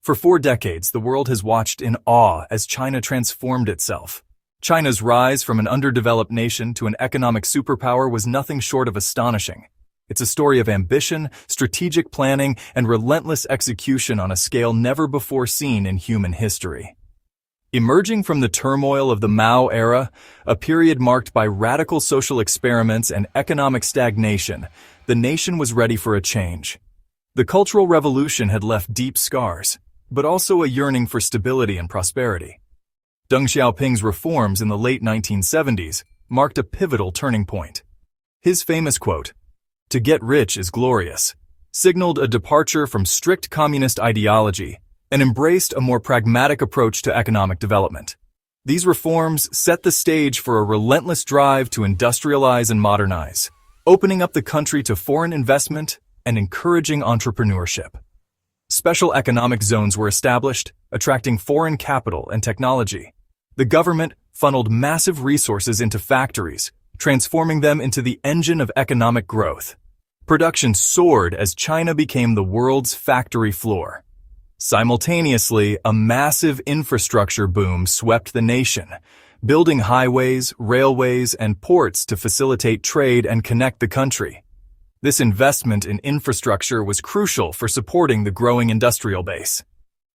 For 4 decades, the world has watched in awe as China transformed itself. China's rise from an underdeveloped nation to an economic superpower was nothing short of astonishing. It's a story of ambition, strategic planning, and relentless execution on a scale never before seen in human history. Emerging from the turmoil of the Mao era, a period marked by radical social experiments and economic stagnation, the nation was ready for a change. The Cultural Revolution had left deep scars, but also a yearning for stability and prosperity. Deng Xiaoping's reforms in the late 1970s marked a pivotal turning point. His famous quote, "To get rich is glorious," signaled a departure from strict communist ideology and embraced a more pragmatic approach to economic development. These reforms set the stage for a relentless drive to industrialize and modernize, opening up the country to foreign investment and encouraging entrepreneurship. Special economic zones were established, attracting foreign capital and technology. The government funneled massive resources into factories, transforming them into the engine of economic growth. Production soared as China became the world's factory floor. Simultaneously, a massive infrastructure boom swept the nation, building highways, railways, and ports to facilitate trade and connect the country. This investment in infrastructure was crucial for supporting the growing industrial base.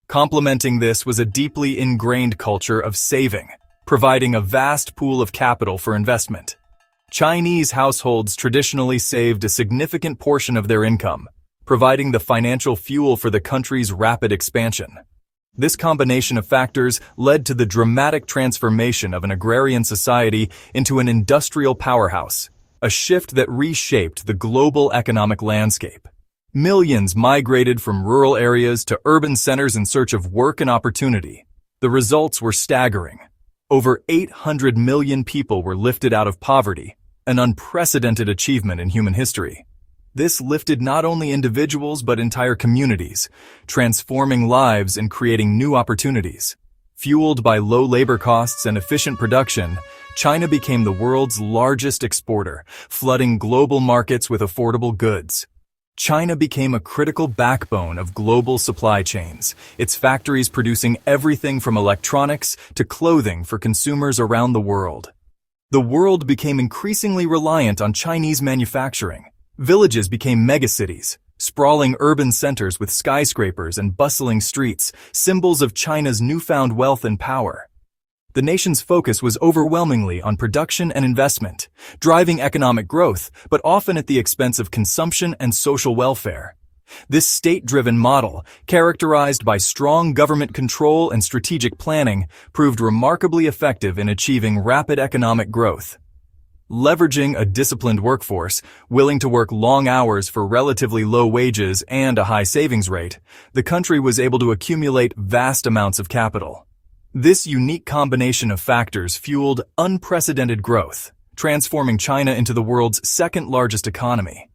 Complementing this was a deeply ingrained culture of saving, providing a vast pool of capital for investment. Chinese households traditionally saved a significant portion of their income, providing the financial fuel for the country's rapid expansion. This combination of factors led to the dramatic transformation of an agrarian society into an industrial powerhouse, a shift that reshaped the global economic landscape. Millions migrated from rural areas to urban centers in search of work and opportunity. The results were staggering. Over 800 million people were lifted out of poverty, an unprecedented achievement in human history. This lifted not only individuals but entire communities, transforming lives and creating new opportunities. Fueled by low labor costs and efficient production, China became the world's largest exporter, flooding global markets with affordable goods. China became a critical backbone of global supply chains, its factories producing everything from electronics to clothing for consumers around the world. The world became increasingly reliant on Chinese manufacturing. Villages became megacities, sprawling urban centers with skyscrapers and bustling streets, symbols of China's newfound wealth and power. The nation's focus was overwhelmingly on production and investment, driving economic growth, but often at the expense of consumption and social welfare. This state-driven model, characterized by strong government control and strategic planning, proved remarkably effective in achieving rapid economic growth. Leveraging a disciplined workforce, willing to work long hours for relatively low wages and a high savings rate, the country was able to accumulate vast amounts of capital. This unique combination of factors fueled unprecedented growth, transforming China into the world's second-largest economy.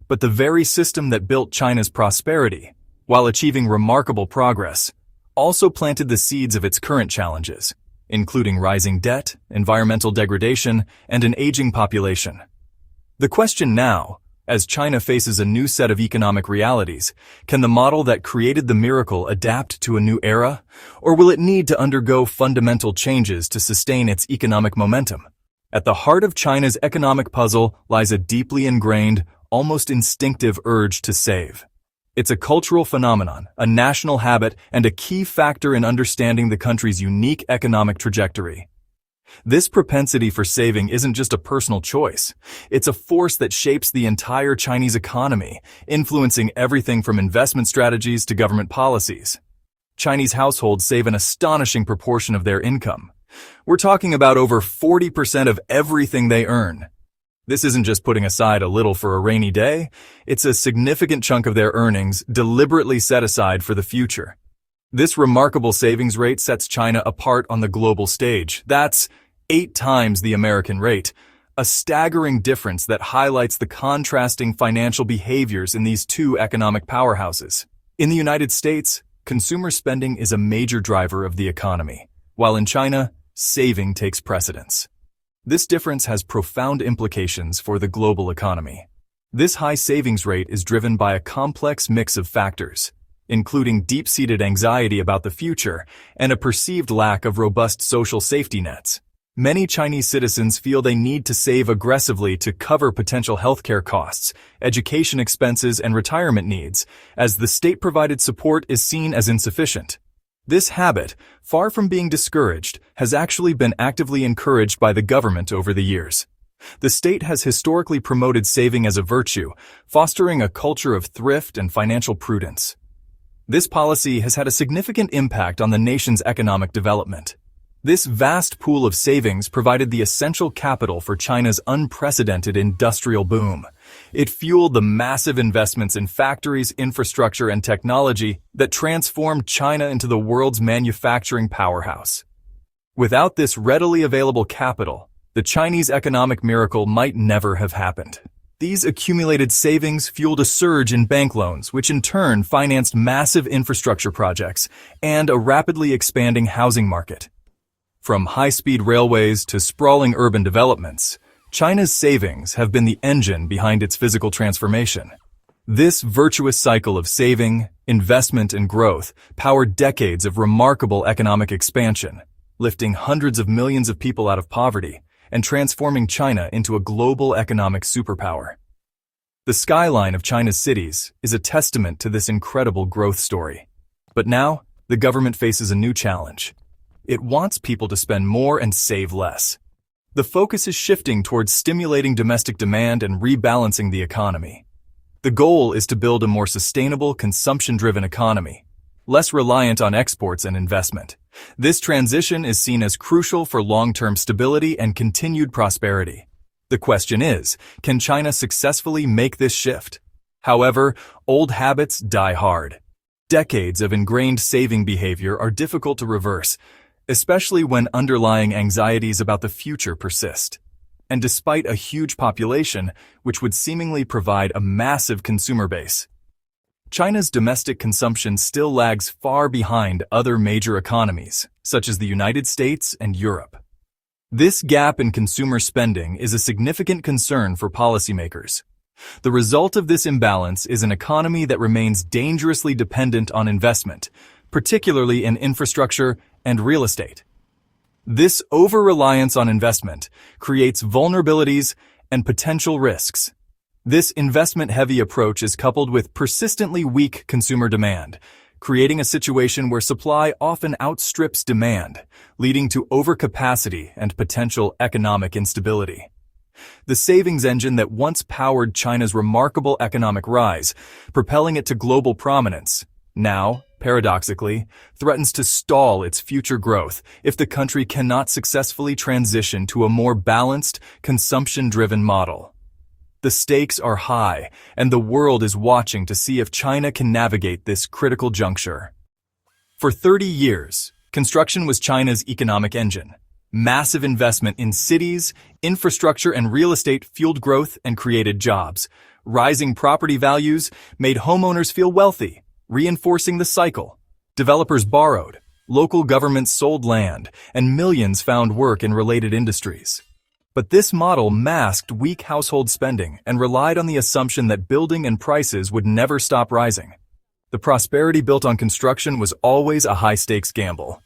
But the very system that built China's prosperity, while achieving remarkable progress, also planted the seeds of its current challenges, including rising debt, environmental degradation, and an aging population. The question now, as China faces a new set of economic realities, can the model that created the miracle adapt to a new era, or will it need to undergo fundamental changes to sustain its economic momentum? At the heart of China's economic puzzle lies a deeply ingrained, almost instinctive urge to save. It's a cultural phenomenon, a national habit, and a key factor in understanding the country's unique economic trajectory. This propensity for saving isn't just a personal choice. It's a force that shapes the entire Chinese economy, influencing everything from investment strategies to government policies. Chinese households save an astonishing proportion of their income. We're talking about over 40% of everything they earn. This isn't just putting aside a little for a rainy day. It's a significant chunk of their earnings deliberately set aside for the future. This remarkable savings rate sets China apart on the global stage. That's 8 times the American rate, a staggering difference that highlights the contrasting financial behaviors in these two economic powerhouses. In the United States, consumer spending is a major driver of the economy, while in China, saving takes precedence. This difference has profound implications for the global economy. This high savings rate is driven by a complex mix of factors, including deep-seated anxiety about the future and a perceived lack of robust social safety nets. Many Chinese citizens feel they need to save aggressively to cover potential healthcare costs, education expenses, and retirement needs, as the state-provided support is seen as insufficient. This habit, far from being discouraged, has actually been actively encouraged by the government over the years. The state has historically promoted saving as a virtue, fostering a culture of thrift and financial prudence. This policy has had a significant impact on the nation's economic development. This vast pool of savings provided the essential capital for China's unprecedented industrial boom. It fueled the massive investments in factories, infrastructure, and technology that transformed China into the world's manufacturing powerhouse. Without this readily available capital, the Chinese economic miracle might never have happened. These accumulated savings fueled a surge in bank loans, which in turn financed massive infrastructure projects and a rapidly expanding housing market. From high-speed railways to sprawling urban developments, China's savings have been the engine behind its physical transformation. This virtuous cycle of saving, investment, and growth powered decades of remarkable economic expansion, lifting hundreds of millions of people out of poverty and transforming China into a global economic superpower. The skyline of China's cities is a testament to this incredible growth story. But now, the government faces a new challenge. It wants people to spend more and save less. The focus is shifting towards stimulating domestic demand and rebalancing the economy. The goal is to build a more sustainable, consumption-driven economy, less reliant on exports and investment. This transition is seen as crucial for long-term stability and continued prosperity. The question is, can China successfully make this shift? However, old habits die hard. Decades of ingrained saving behavior are difficult to reverse, especially when underlying anxieties about the future persist. And despite a huge population, which would seemingly provide a massive consumer base, China's domestic consumption still lags far behind other major economies, such as the United States and Europe. This gap in consumer spending is a significant concern for policymakers. The result of this imbalance is an economy that remains dangerously dependent on investment, particularly in infrastructure and real estate. This over-reliance on investment creates vulnerabilities and potential risks. This investment-heavy approach is coupled with persistently weak consumer demand, creating a situation where supply often outstrips demand, leading to overcapacity and potential economic instability. The savings engine that once powered China's remarkable economic rise, propelling it to global prominence, now, paradoxically, threatens to stall its future growth if the country cannot successfully transition to a more balanced, consumption-driven model. The stakes are high, and the world is watching to see if China can navigate this critical juncture. For 30 years, construction was China's economic engine. Massive investment in cities, infrastructure, and real estate fueled growth and created jobs. Rising property values made homeowners feel wealthy, reinforcing the cycle. Developers borrowed, local governments sold land, and millions found work in related industries. But this model masked weak household spending and relied on the assumption that building and prices would never stop rising. The prosperity built on construction was always a high-stakes gamble.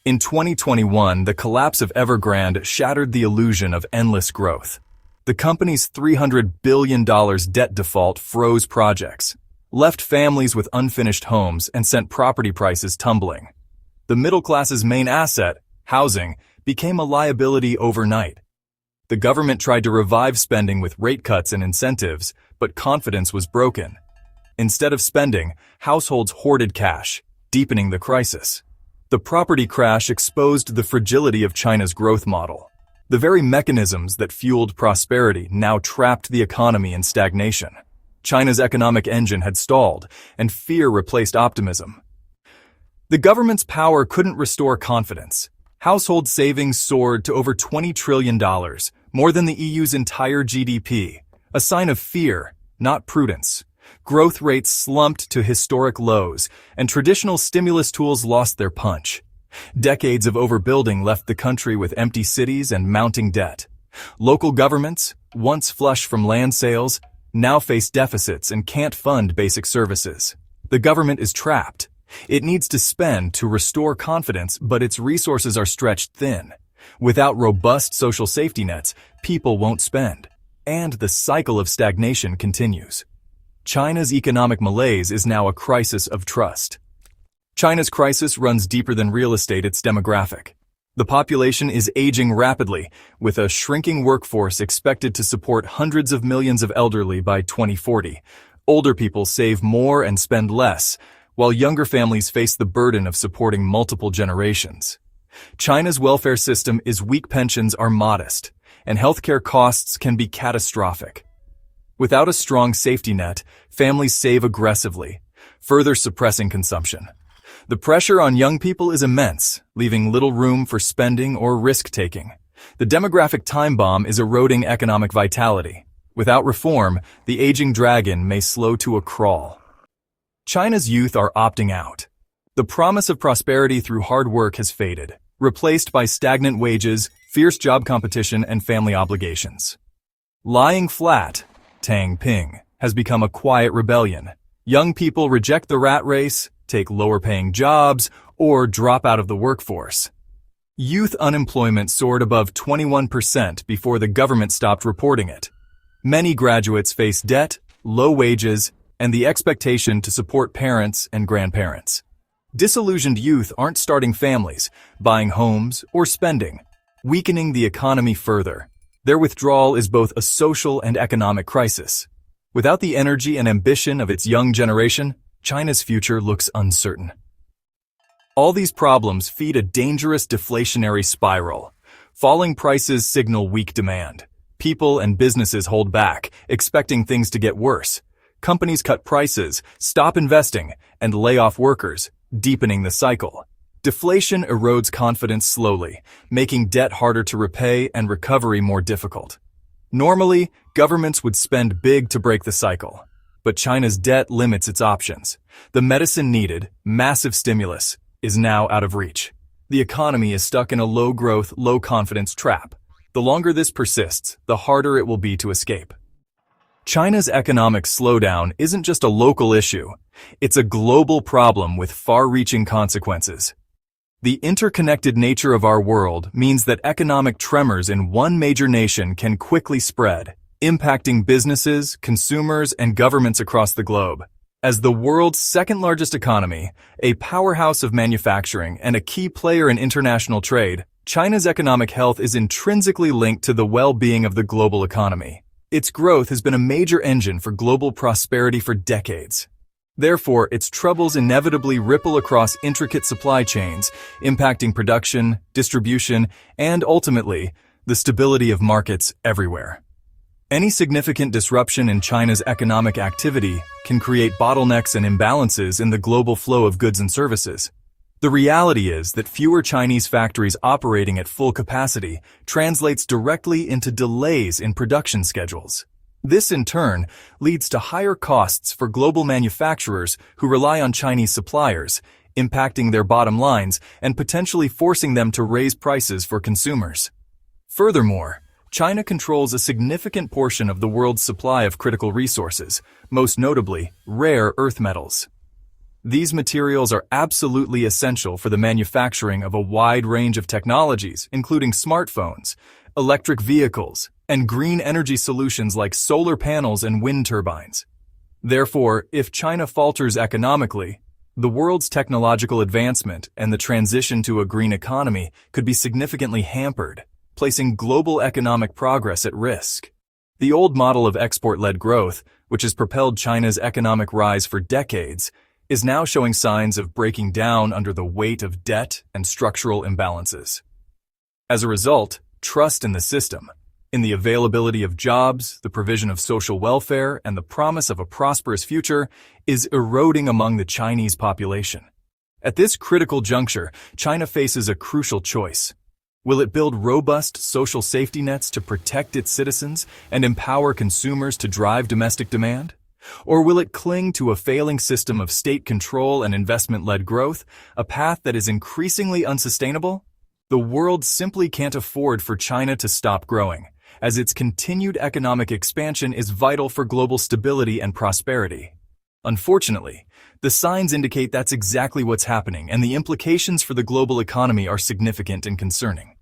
In 2021, the collapse of Evergrande shattered the illusion of endless growth. The company's $300 billion debt default froze projects, left families with unfinished homes, and sent property prices tumbling. The middle class's main asset, housing, became a liability overnight. The government tried to revive spending with rate cuts and incentives, but confidence was broken. Instead of spending, households hoarded cash, deepening the crisis. The property crash exposed the fragility of China's growth model. The very mechanisms that fueled prosperity now trapped the economy in stagnation. China's economic engine had stalled, and fear replaced optimism. The government's power couldn't restore confidence. Household savings soared to over $20 trillion, more than the EU's entire GDP, a sign of fear, not prudence. Growth rates slumped to historic lows, and traditional stimulus tools lost their punch. Decades of overbuilding left the country with empty cities and mounting debt. Local governments, once flush from land sales, now face deficits and can't fund basic services. The government is trapped. It needs to spend to restore confidence, but its resources are stretched thin. Without robust social safety nets, people won't spend, and the cycle of stagnation continues. China's economic malaise is now a crisis of trust. China's crisis runs deeper than real estate, its demographic. The population is aging rapidly, with a shrinking workforce expected to support hundreds of millions of elderly by 2040. Older people save more and spend less, while younger families face the burden of supporting multiple generations. China's welfare system is weak, pensions are modest, and healthcare costs can be catastrophic. Without a strong safety net, families save aggressively, further suppressing consumption. The pressure on young people is immense, leaving little room for spending or risk-taking. The demographic time bomb is eroding economic vitality. Without reform, the aging dragon may slow to a crawl. China's youth are opting out. The promise of prosperity through hard work has faded, replaced by stagnant wages, fierce job competition, and family obligations. Lying flat, Tang Ping, has become a quiet rebellion. Young people reject the rat race, take lower-paying jobs, or drop out of the workforce. Youth unemployment soared above 21% before the government stopped reporting it. Many graduates face debt, low wages, and the expectation to support parents and grandparents. Disillusioned youth aren't starting families, buying homes, or spending, weakening the economy further. Their withdrawal is both a social and economic crisis. Without the energy and ambition of its young generation, China's future looks uncertain. All these problems feed a dangerous deflationary spiral. Falling prices signal weak demand. People and businesses hold back, expecting things to get worse. Companies cut prices, stop investing, and lay off workers, deepening the cycle. Deflation erodes confidence slowly, making debt harder to repay and recovery more difficult. Normally, governments would spend big to break the cycle. But China's debt limits its options. The medicine needed, massive stimulus, is now out of reach. The economy is stuck in a low-growth, low-confidence trap. The longer this persists, the harder it will be to escape. China's economic slowdown isn't just a local issue. It's a global problem with far-reaching consequences. The interconnected nature of our world means that economic tremors in one major nation can quickly spread, impacting businesses, consumers, and governments across the globe. As the world's second-largest economy, a powerhouse of manufacturing, and a key player in international trade, China's economic health is intrinsically linked to the well-being of the global economy. Its growth has been a major engine for global prosperity for decades. Therefore, its troubles inevitably ripple across intricate supply chains, impacting production, distribution, and ultimately, the stability of markets everywhere. Any significant disruption in China's economic activity can create bottlenecks and imbalances in the global flow of goods and services. The reality is that fewer Chinese factories operating at full capacity translates directly into delays in production schedules. This, in turn, leads to higher costs for global manufacturers who rely on Chinese suppliers, impacting their bottom lines and potentially forcing them to raise prices for consumers. Furthermore, China controls a significant portion of the world's supply of critical resources, most notably rare earth metals. These materials are absolutely essential for the manufacturing of a wide range of technologies, including smartphones, electric vehicles, and green energy solutions like solar panels and wind turbines. Therefore, if China falters economically, the world's technological advancement and the transition to a green economy could be significantly hampered, placing global economic progress at risk. The old model of export-led growth, which has propelled China's economic rise for decades, is now showing signs of breaking down under the weight of debt and structural imbalances. As a result, trust in the system, in the availability of jobs, the provision of social welfare, and the promise of a prosperous future, is eroding among the Chinese population. At this critical juncture, China faces a crucial choice. Will it build robust social safety nets to protect its citizens and empower consumers to drive domestic demand? Or will it cling to a failing system of state control and investment-led growth, a path that is increasingly unsustainable? The world simply can't afford for China to stop growing, as its continued economic expansion is vital for global stability and prosperity. Unfortunately, the signs indicate that's exactly what's happening, and the implications for the global economy are significant and concerning.